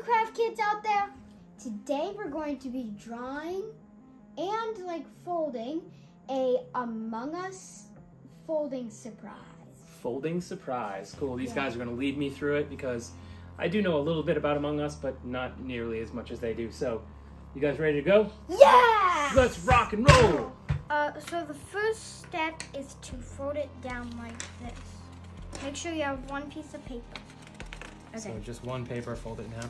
Minecraft kids out there. Today we're going to be drawing and like folding a Among Us folding surprise. Folding surprise. Cool. These guys are going to lead me through it because I do know a little bit about Among Us, but not nearly as much as they do. So, you guys ready to go? Yeah! Let's rock and roll! So the first step is to fold it down like this. Make sure you have one piece of paper. Okay. So just one paper, fold it in half.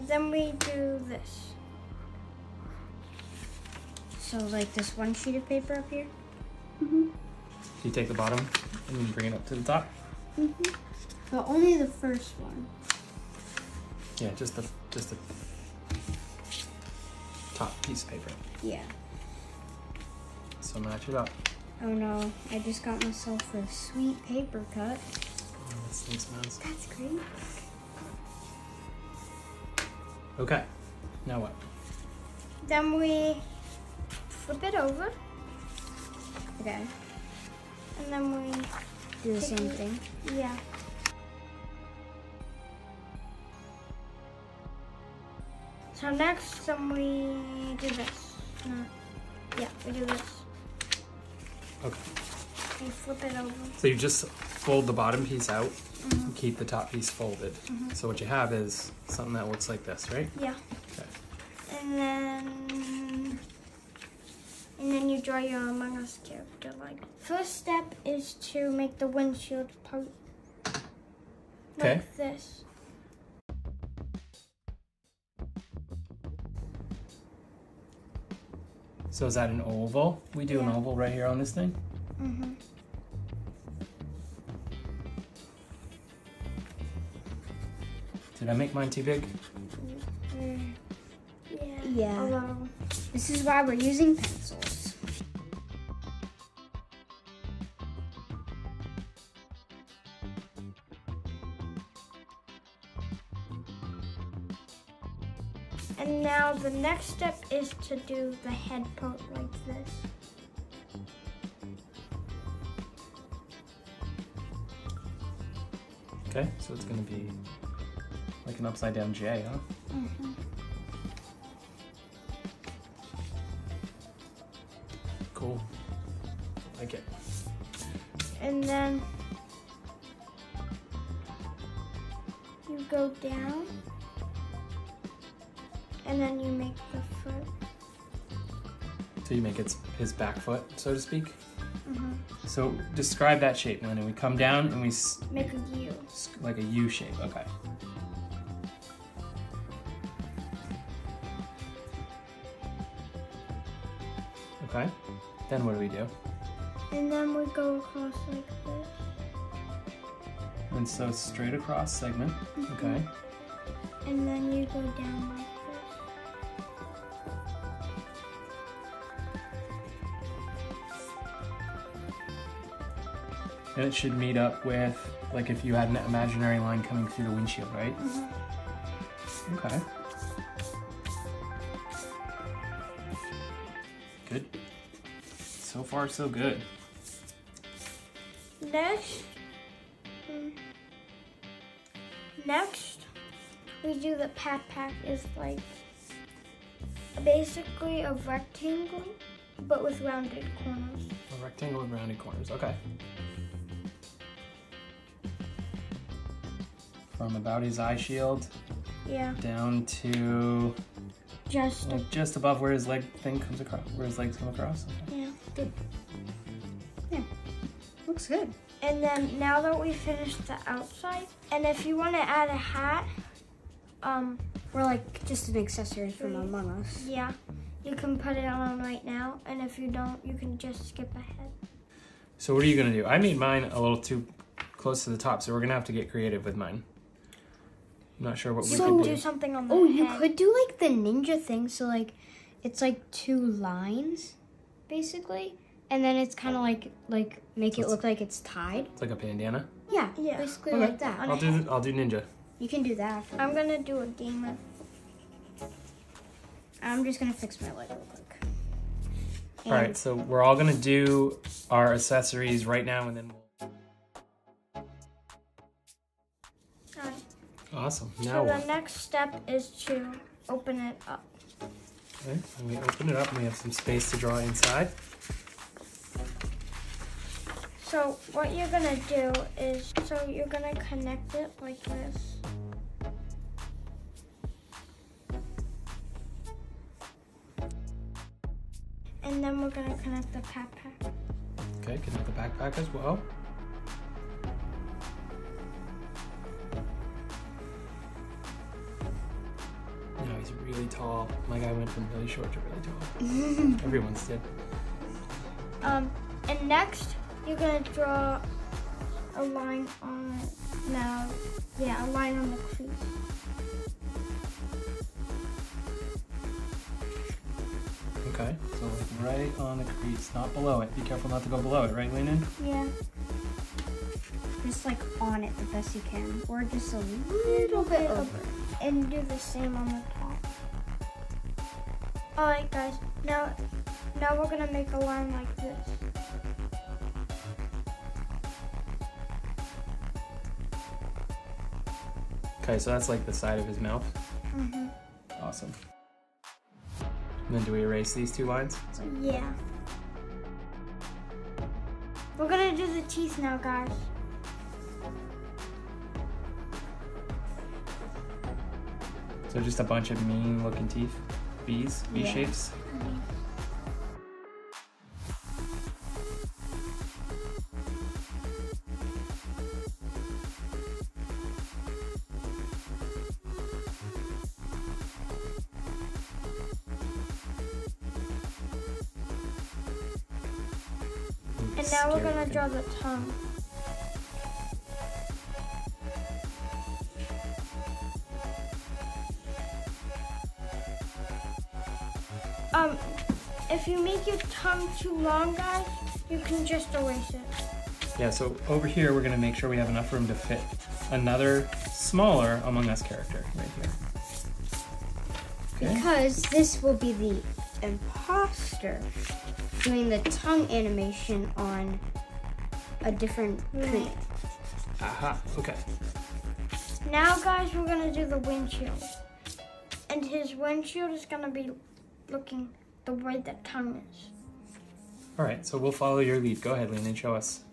Then we do this. So like this one sheet of paper up here. So you take the bottom and then bring it up to the top? But only the first one. Yeah, just the top piece of paper. Yeah. So match it up. Oh no, I just got myself a sweet paper cut. Oh, that stinks, man. That's great. Okay, now what? Then we flip it over. Okay. And then we Do the same thing. Yeah. So next, then we do this. No. Yeah, we do this. Okay. We flip it over. So you just fold the bottom piece out and keep the top piece folded. So what you have is something that looks like this, right? Yeah. Okay. And then you draw your Among Us character. Like, first step is to make the windshield part. Okay. Like this. So is that an oval? We do an Yeah. oval right here on this thing? Did I make mine too big? Yeah. A little. This is why we're using pencils. And now the next step is to do the head part like this. Okay, so it's gonna be like an upside down J, huh? Cool. Like it. And then you go down. And then you make the foot. So you make his back foot, so to speak? So describe that shape, Lennon. We come down and we Make a U. like a U shape, okay. Okay, then what do we do? And then we go across like this. And so straight across segment, okay. And then you go down like this. And it should meet up with, like if you had an imaginary line coming through the windshield, right? Okay. Good. So far, so good. Next, we do the pack. Is like basically a rectangle, but with rounded corners. A rectangle with rounded corners, okay. From about his eye shield Yeah. down to Just like just above where his leg thing comes across, where his legs come across. Okay. yeah. Good. Yeah. Looks good. And then now that we finished the outside, and if you want to add a hat, We're like just an accessory from Among Us. yeah, you can put it on right now. And if you don't, you can just skip ahead. So what are you gonna do? I made mine a little too close to the top, so we're gonna have to get creative with mine. I'm not sure what we You could can do. do something on the Oh, head. you could do like the ninja thing. So like, it's like two lines, basically, and then it's kind of like make it look like it's tied. It's like a bandana. Yeah, Yeah. basically Okay. like that. I'll do ninja. You can do that. I'm gonna do a game of. I'm just gonna fix my leg real quick. All right, so we're all gonna do our accessories right now, and then we'll. Awesome. Now So what? the next step is to open it up. Okay, and we open it up and we have some space to draw inside. So what you're gonna do is, you're gonna connect it like this. And then we're gonna connect the backpack. Okay, connect the backpack as well. Now he's really tall. My guy went from really short to really tall. Everyone's did. And next, you're gonna draw a line on it. Now, yeah, a line on the crease. Okay, so like right on the crease, not below it. Be careful not to go below it, right, Leanin? Yeah. Just like on it the best you can, or just a little bit over. And do the same on the top. Alright guys, now we're gonna make a line like this. Okay, so that's like the side of his mouth. Mm-hmm. Awesome. And then do we erase these two lines? Yeah. We're gonna do the teeth now, guys. So just a bunch of mean looking teeth. B's, B Yeah. shapes. And now we're Scary gonna looking. draw the tongue. If you make your tongue too long, guys, you can just erase it. Yeah, so over here we're gonna make sure we have enough room to fit another smaller Among Us character right here. Okay. Because this will be the imposter doing the tongue animation on a different print. Aha, okay. Now, guys, we're gonna do the windshield. And his windshield is gonna be looking the way the tongue is. All right, so we'll follow your lead. Go ahead, Lean, and show us.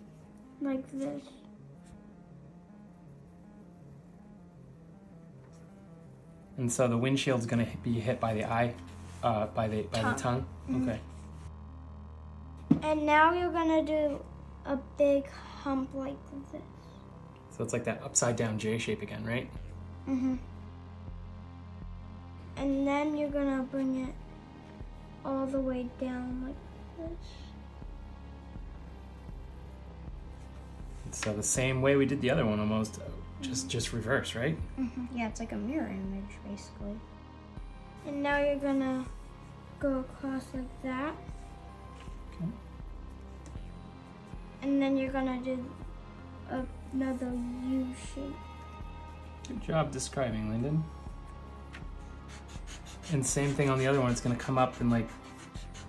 Like this. And so the windshield's gonna be hit by the eye, by the tongue. Mhm. Okay. And now you're gonna do a big hump like this. So it's like that upside down J shape again, right? Mm-hmm. And then you're gonna bring it all the way down like this. So the same way we did the other one almost, just reverse, right? Mm-hmm. Yeah, it's like a mirror image basically. And now you're gonna go across like that. Okay. And then you're gonna do another U shape. Good job describing, Lyndon. And same thing on the other one. It's gonna come up and like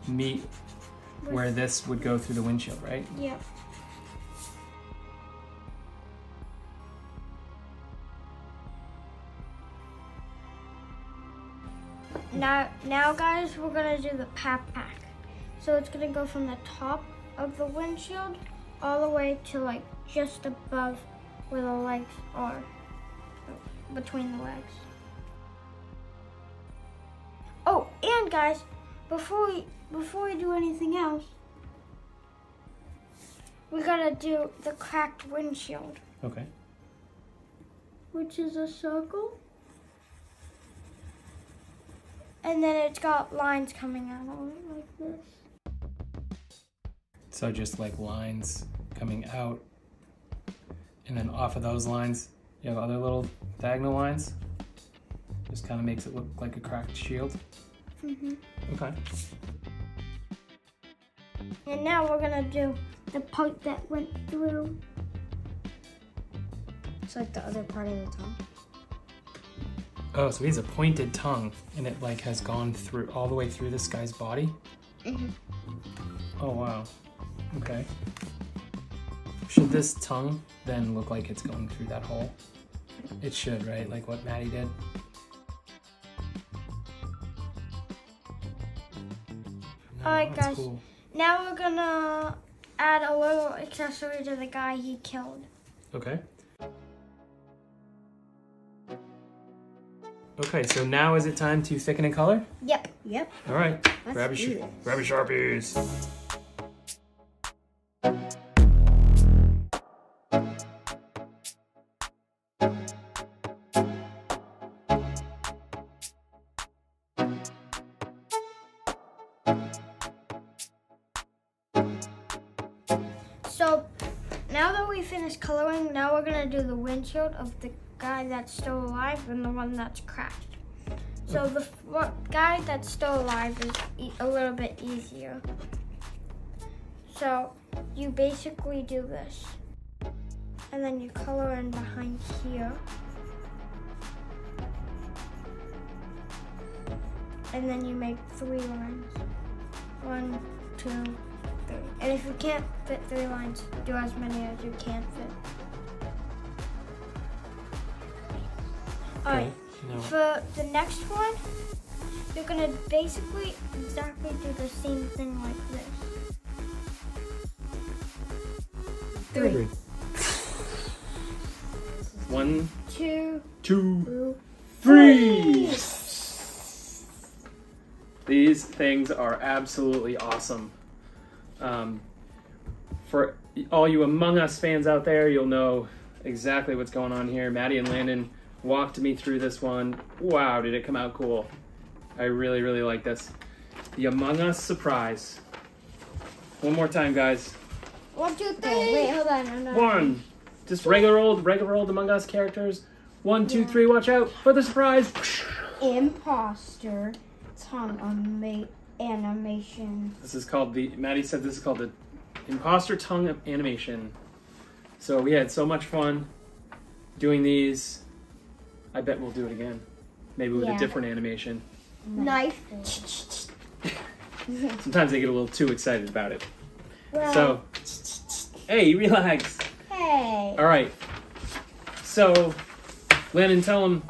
meet where this would go through the windshield, right? Yep. Now guys, we're gonna do the backpack. So it's gonna go from the top of the windshield all the way to like just above where the legs are, between the legs. Oh, and guys, before we do anything else, we gotta do the cracked windshield, Okay. which is a circle. And then it's got lines coming out of it like this. So just like lines coming out, and then off of those lines, you have other little diagonal lines. Just kind of makes it look like a cracked shield. Mm-hmm. Okay. And now we're gonna do the part that went through. It's like the other part of the tongue. Oh, so he has a pointed tongue, and it like has gone through all the way through this guy's body. Mm-hmm. Oh wow. Okay. Should this tongue then look like it's going through that hole? It should, right? Like what Maddie did. No, Alright, that's guys. cool. Now we're gonna add a little accessory to the guy he killed. Okay. Okay, so now is it time to thicken and color? Yep. Yep. All right. Let's Grab do your this. grab your Sharpies. So now that we finished coloring, now we're gonna do the windshield of the guy that's still alive and the one that's crashed. So the guy that's still alive is a little bit easier. So you basically do this, and then you color in behind here, and then you make 3 lines. 1, 2, 3. And if you can't fit 3 lines, do as many as you can fit. Alright, Now, for the next one, you're gonna basically exactly do the same thing like this. 3, 1, 2, 2, 3. These things are absolutely awesome. For all you Among Us fans out there, you'll know exactly what's going on here. Maddie and Landon walked me through this one. Wow, did it come out cool. I really, really like this. The Among Us surprise. One more time, guys. 1, 2, 3. Okay, wait, hold on. No. 1. Just regular old Among Us characters. 1, 2, 3, watch out for the surprise. Imposter tongue animation. This is called Maddie said this is called the Imposter Tongue Animation. So we had so much fun doing these. I bet we'll do it again. Maybe with a Yeah. different animation. Knife. Sometimes they get a little too excited about it. Well, So, hey, relax. hey. All right. So, Landon, tell them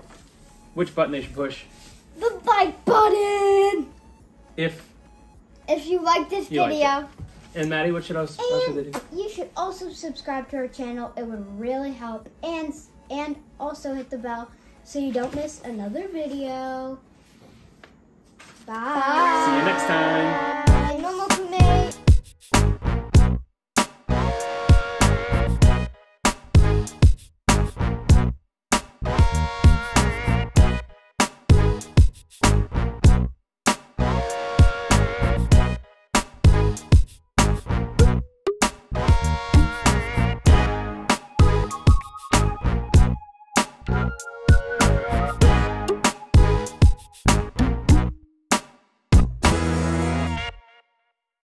which button they should push. The like button. If If you like this You liked video. and Maddie, what should else should they do? And you should also subscribe to our channel. It would really help. And also hit the bell so you don't miss another video. Bye. See you next time.